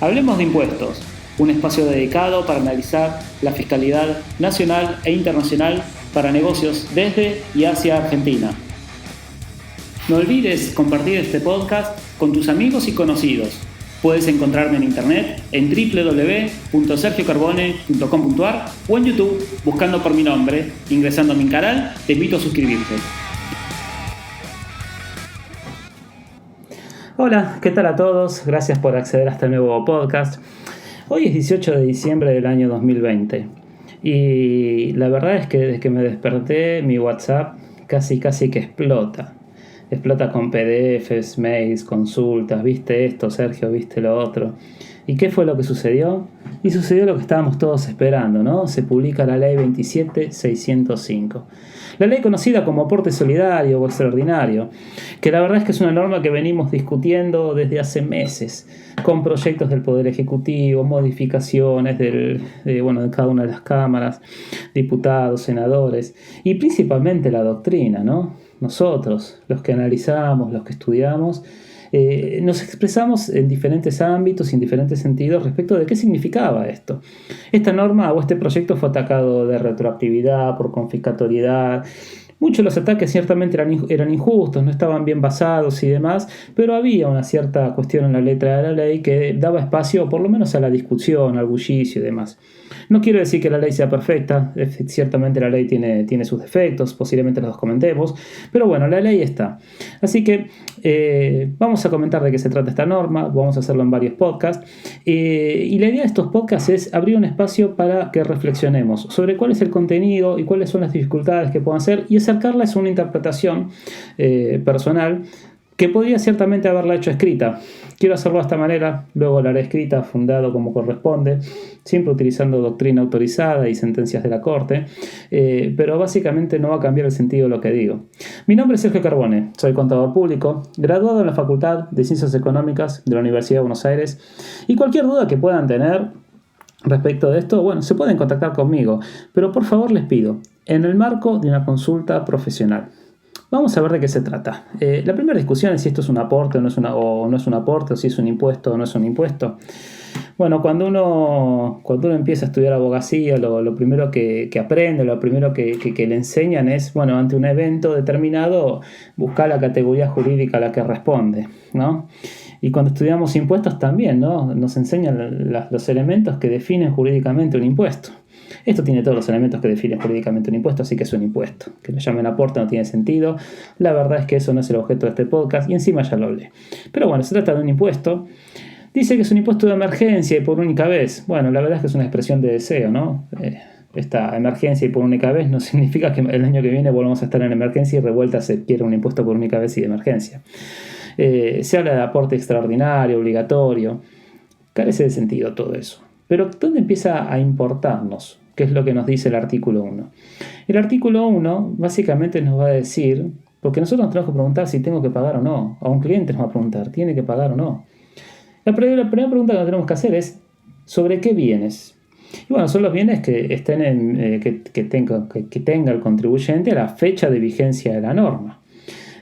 Hablemos de impuestos, un espacio dedicado para analizar la fiscalidad nacional e internacional para negocios desde y hacia Argentina. No olvides compartir este podcast con tus amigos y conocidos. Puedes encontrarme en internet en www.sergiocarbone.com.ar o en YouTube buscando por mi nombre. Ingresando a mi canal, te invito a suscribirte. Hola, ¿qué tal a todos? Gracias por acceder a este nuevo podcast. Hoy es 18 de diciembre del año 2020 y la verdad es que desde que me desperté mi WhatsApp casi que explota. Explota con PDFs, mails, consultas, viste esto, Sergio, viste lo otro. ¿Y qué fue lo que sucedió? Y sucedió lo que estábamos todos esperando, ¿no? Se publica la ley 27605. La ley conocida como aporte solidario o extraordinario, que la verdad es que es una norma que venimos discutiendo desde hace meses, con proyectos del Poder Ejecutivo, modificaciones de cada una de las cámaras, diputados, senadores, y principalmente la doctrina, ¿no? Nosotros, los que analizamos, los que estudiamos, nos expresamos en diferentes ámbitos y en diferentes sentidos respecto de qué significaba esto. Esta norma o este proyecto fue atacado de retroactividad, por confiscatoriedad. Muchos de los ataques ciertamente eran injustos, no estaban bien basados y demás, pero había una cierta cuestión en la letra de la ley que daba espacio por lo menos a la discusión, al bullicio y demás. No quiero decir que la ley sea perfecta, ciertamente la ley tiene sus defectos, posiblemente los comentemos, pero bueno, la ley está. Así que vamos a comentar de qué se trata esta norma, vamos a hacerlo en varios podcasts, y la idea de estos podcasts es abrir un espacio para que reflexionemos sobre cuál es el contenido y cuáles son las dificultades que puedan ser y acercarles a una interpretación personal que podría ciertamente haberla hecho escrita. Quiero hacerlo de esta manera, luego la haré escrita, fundado como corresponde, siempre utilizando doctrina autorizada y sentencias de la Corte, pero básicamente no va a cambiar el sentido de lo que digo. Mi nombre es Sergio Carbone, soy contador público, graduado en la Facultad de Ciencias Económicas de la Universidad de Buenos Aires, y cualquier duda que puedan tener respecto de esto, bueno, se pueden contactar conmigo, pero por favor les pido, en el marco de una consulta profesional. Vamos a ver de qué se trata. La primera discusión es si esto es un aporte o no es un aporte, o si es un impuesto o no es un impuesto. Bueno, cuando uno empieza a estudiar abogacía, lo primero que aprende, lo primero que le enseñan es, bueno, ante un evento determinado, buscar la categoría jurídica a la que responde, ¿no? Y cuando estudiamos impuestos también, ¿no? Nos enseñan los elementos que definen jurídicamente un impuesto. Esto tiene todos los elementos que definen jurídicamente un impuesto, así que es un impuesto. Que lo llamen aporte no tiene sentido. La verdad es que eso no es el objeto de este podcast y encima ya lo hablé. Pero bueno, se trata de un impuesto. Dice que es un impuesto de emergencia y por única vez. Bueno, la verdad es que es una expresión de deseo, ¿no? Esta emergencia y por única vez no significa que el año que viene volvamos a estar en emergencia y revuelta se quiera un impuesto por única vez y de emergencia. Se habla de aporte extraordinario, obligatorio. Carece de sentido todo eso. Pero ¿dónde empieza a importarnos? ¿Qué es lo que nos dice el artículo 1? El artículo 1 básicamente nos va a decir, porque nosotros nos tenemos que preguntar si tengo que pagar o no. A un cliente nos va a preguntar, ¿tiene que pagar o no? La primera pregunta que tenemos que hacer es, ¿sobre qué bienes? Y bueno, son los bienes que estén que tenga el contribuyente a la fecha de vigencia de la norma.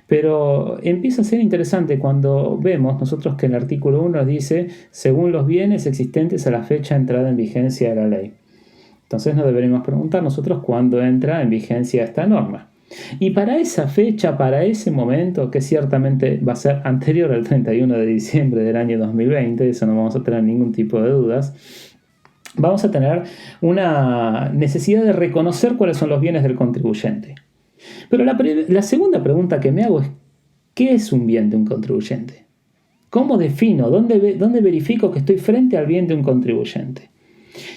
Pero empieza a ser interesante cuando vemos nosotros que el artículo 1 nos dice según los bienes existentes a la fecha de entrada en vigencia de la ley. Entonces nos deberíamos preguntar nosotros cuándo entra en vigencia esta norma. Y para esa fecha, para ese momento, que ciertamente va a ser anterior al 31 de diciembre del año 2020, eso no vamos a tener ningún tipo de dudas, vamos a tener una necesidad de reconocer cuáles son los bienes del contribuyente. Pero la segunda pregunta que me hago es, ¿qué es un bien de un contribuyente? ¿Cómo defino? ¿Dónde verifico que estoy frente al bien de un contribuyente?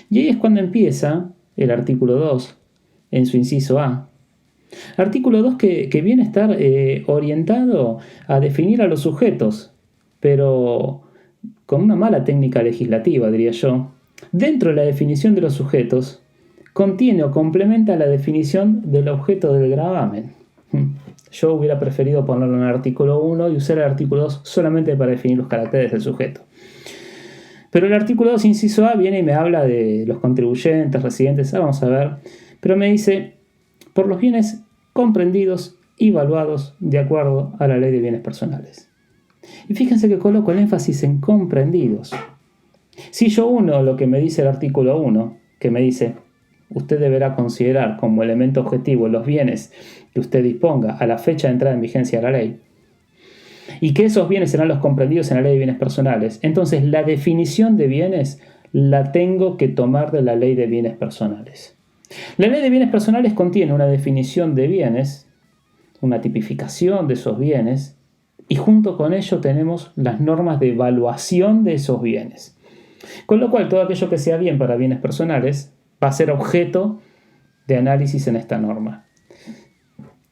Y ahí es cuando empieza el artículo 2, en su inciso A. Artículo 2 que viene a estar orientado a definir a los sujetos, pero con una mala técnica legislativa, diría yo. Dentro de la definición de los sujetos, contiene o complementa la definición del objeto del gravamen. Yo hubiera preferido ponerlo en el artículo 1 y usar el artículo 2 solamente para definir los caracteres del sujeto. Pero el artículo 2, inciso A, viene y me habla de los contribuyentes, residentes, vamos a ver, pero me dice, por los bienes comprendidos y evaluados de acuerdo a la ley de bienes personales. Y fíjense que coloco el énfasis en comprendidos. Si yo uno lo que me dice el artículo 1, que me dice, usted deberá considerar como elemento objetivo los bienes que usted disponga a la fecha de entrada en vigencia de la ley, y que esos bienes serán los comprendidos en la ley de bienes personales, entonces la definición de bienes la tengo que tomar de la ley de bienes personales. La ley de bienes personales contiene una definición de bienes, una tipificación de esos bienes, y junto con ello tenemos las normas de evaluación de esos bienes. Con lo cual, todo aquello que sea bien para bienes personales va a ser objeto de análisis en esta norma.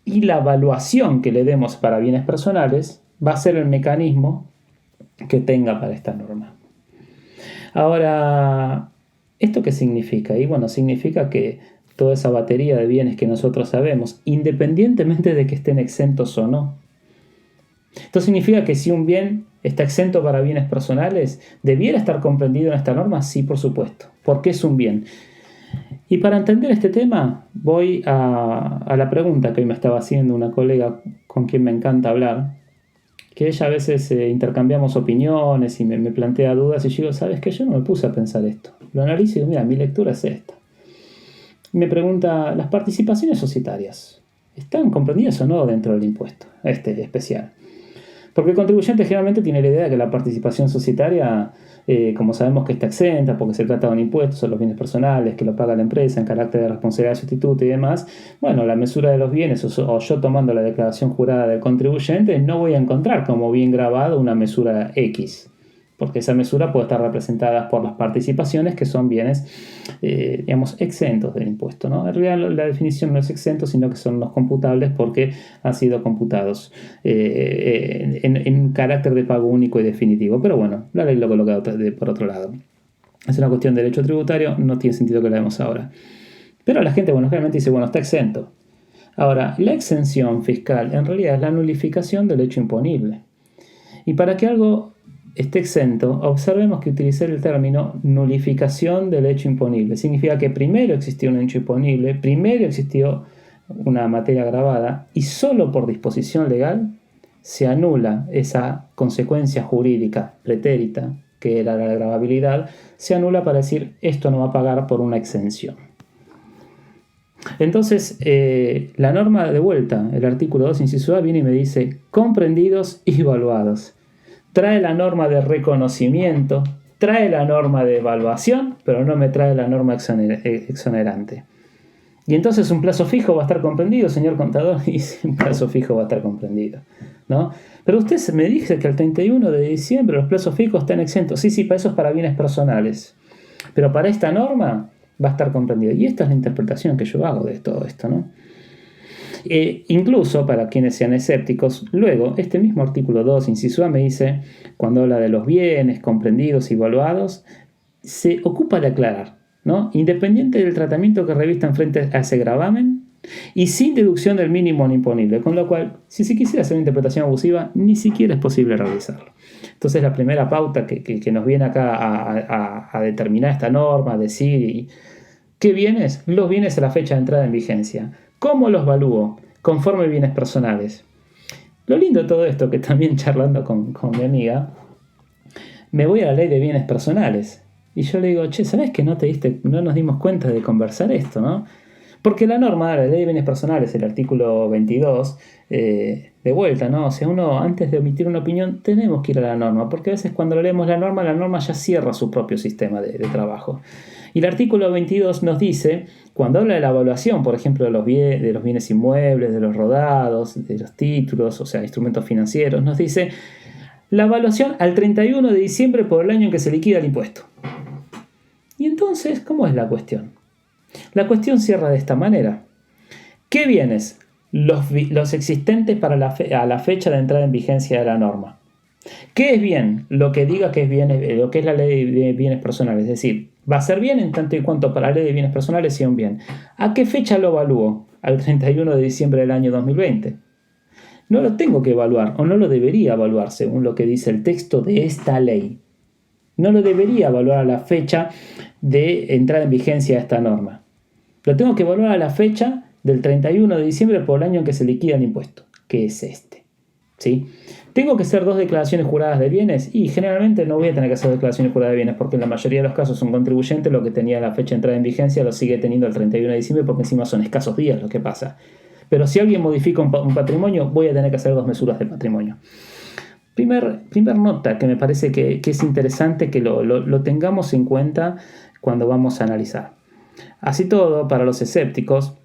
Y la evaluación que le demos para bienes personales va a ser el mecanismo que tenga para esta norma. Ahora, ¿esto qué significa? Y bueno, significa que toda esa batería de bienes que nosotros sabemos, independientemente de que estén exentos o no. Esto significa que si un bien está exento para bienes personales, ¿debiera estar comprendido en esta norma? Sí, por supuesto, porque es un bien. Y para entender este tema, voy a la pregunta que hoy me estaba haciendo una colega con quien me encanta hablar, que ella a veces intercambiamos opiniones y me plantea dudas, y yo digo, ¿sabes qué? Yo no me puse a pensar esto. Lo analizo y digo, mira, mi lectura es esta. Me pregunta, ¿las participaciones societarias están comprendidas o no dentro del impuesto especial? Porque el contribuyente generalmente tiene la idea de que la participación societaria, como sabemos que está exenta porque se trata de un impuesto sobre los bienes personales que lo paga la empresa en carácter de responsabilidad sustituta y demás, bueno, la mesura de los bienes o yo tomando la declaración jurada del contribuyente no voy a encontrar como bien grabado una mesura X, porque esa mesura puede estar representada por las participaciones que son bienes, digamos, exentos del impuesto, ¿no? En realidad la definición no es exento, sino que son los computables porque han sido computados en carácter de pago único y definitivo. Pero bueno, la ley lo coloca por otro lado. Es una cuestión de derecho tributario, no tiene sentido que la vemos ahora. Pero la gente, bueno, realmente dice, bueno, está exento. Ahora, la exención fiscal en realidad es la nulificación del hecho imponible. Y para que algo esté exento, observemos que utilizar el término nulificación del hecho imponible significa que primero existió un hecho imponible, primero existió una materia gravada y solo por disposición legal se anula esa consecuencia jurídica pretérita que era la gravabilidad, se anula para decir esto no va a pagar por una exención. Entonces, la norma de vuelta, el artículo 2, inciso A, viene y me dice comprendidos y evaluados. Trae la norma de reconocimiento, trae la norma de evaluación, pero no me trae la norma exonerante. Y entonces un plazo fijo va a estar comprendido, señor contador, y un plazo fijo va a estar comprendido, ¿no? Pero usted me dice que el 31 de diciembre los plazos fijos están exentos. Sí, para eso es para bienes personales. Pero para esta norma va a estar comprendido. Y esta es la interpretación que yo hago de todo esto, ¿no? Incluso para quienes sean escépticos, luego este mismo artículo 2, inciso A, me dice, cuando habla de los bienes comprendidos y evaluados, se ocupa de aclarar, ¿no? Independiente del tratamiento que revistan frente a ese gravamen y sin deducción del mínimo no imponible, con lo cual, si se quisiera hacer una interpretación abusiva, ni siquiera es posible realizarlo. Entonces la primera pauta que nos viene acá a determinar esta norma, a decir, ¿qué bienes? Los bienes a la fecha de entrada en vigencia. ¿Cómo los evalúo? Conforme bienes personales. Lo lindo de todo esto, que también charlando con mi amiga, me voy a la ley de bienes personales. Y yo le digo, che, ¿sabés que no nos dimos cuenta de conversar esto, no? Porque la norma de la ley de bienes personales, el artículo 22, de vuelta, ¿no? O sea, uno antes de emitir una opinión tenemos que ir a la norma, porque a veces cuando leemos la norma ya cierra su propio sistema de trabajo. Y el artículo 22 nos dice, cuando habla de la evaluación, por ejemplo, de los bienes inmuebles, de los rodados, de los títulos, o sea, instrumentos financieros, nos dice la evaluación al 31 de diciembre por el año en que se liquida el impuesto. Y entonces, ¿cómo es la cuestión? La cuestión cierra de esta manera. ¿Qué bienes? Los existentes a la fecha de entrada en vigencia de la norma. ¿Qué es bien? Lo que diga que es bien, lo que es la ley de bienes personales. Es decir, va a ser bien en tanto y cuanto para la ley de bienes personales sea un bien. ¿A qué fecha lo evalúo? Al 31 de diciembre del año 2020. No lo tengo que evaluar, o no lo debería evaluar según lo que dice el texto de esta ley. No lo debería evaluar a la fecha de entrada en vigencia de esta norma. Lo tengo que evaluar a la fecha del 31 de diciembre por el año en que se liquida el impuesto, que es este. ¿sí? ¿Tengo que hacer 2 declaraciones juradas de bienes? Y generalmente no voy a tener que hacer declaraciones juradas de bienes porque en la mayoría de los casos un contribuyente lo que tenía la fecha de entrada en vigencia lo sigue teniendo el 31 de diciembre porque encima son escasos días lo que pasa. Pero si alguien modifica un patrimonio, voy a tener que hacer 2 mesuras de patrimonio. Primer nota que me parece que es interesante que lo tengamos en cuenta cuando vamos a analizar. Así todo, para los escépticos,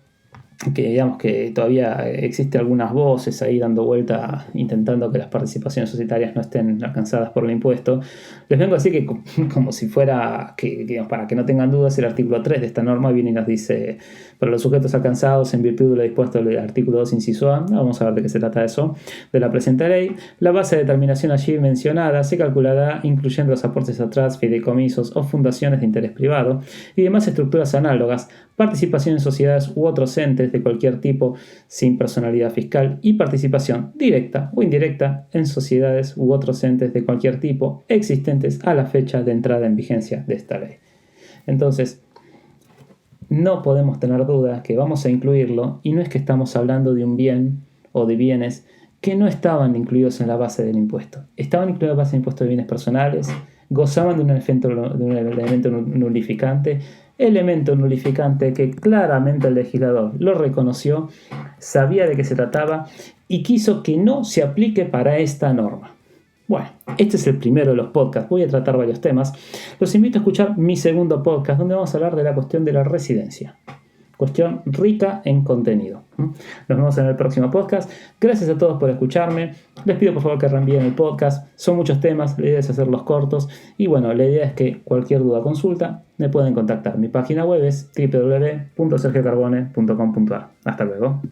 que digamos que todavía existe algunas voces ahí dando vuelta intentando que las participaciones societarias no estén alcanzadas por el impuesto, les vengo a decir que como si fuera, que, digamos, para que no tengan dudas, el artículo 3 de esta norma viene y nos dice: para los sujetos alcanzados en virtud de lo dispuesto del artículo 2 inciso A, vamos a ver de qué se trata eso, de la presente ley, la base de determinación allí mencionada se calculará incluyendo los aportes atrás, fideicomisos o fundaciones de interés privado y demás estructuras análogas, participación en sociedades u otros entes de cualquier tipo sin personalidad fiscal y participación directa o indirecta en sociedades u otros entes de cualquier tipo existentes a la fecha de entrada en vigencia de esta ley. Entonces, no podemos tener duda que vamos a incluirlo, y no es que estamos hablando de un bien o de bienes que no estaban incluidos en la base del impuesto. Estaban incluidos en la base del impuesto de bienes personales, gozaban de un elemento nulificante, que claramente el legislador lo reconoció, sabía de qué se trataba y quiso que no se aplique para esta norma. Bueno, este es el primero de los podcasts, voy a tratar varios temas. Los invito a escuchar mi segundo podcast, donde vamos a hablar de la cuestión de la residencia. Cuestión rica en contenido. Nos vemos en el próximo podcast. Gracias a todos por escucharme. Les pido por favor que reenvíen el podcast. Son muchos temas, la idea es hacerlos cortos. Y bueno, la idea es que cualquier duda o consulta me pueden contactar. Mi página web es www.sergiocarbone.com.ar. Hasta luego.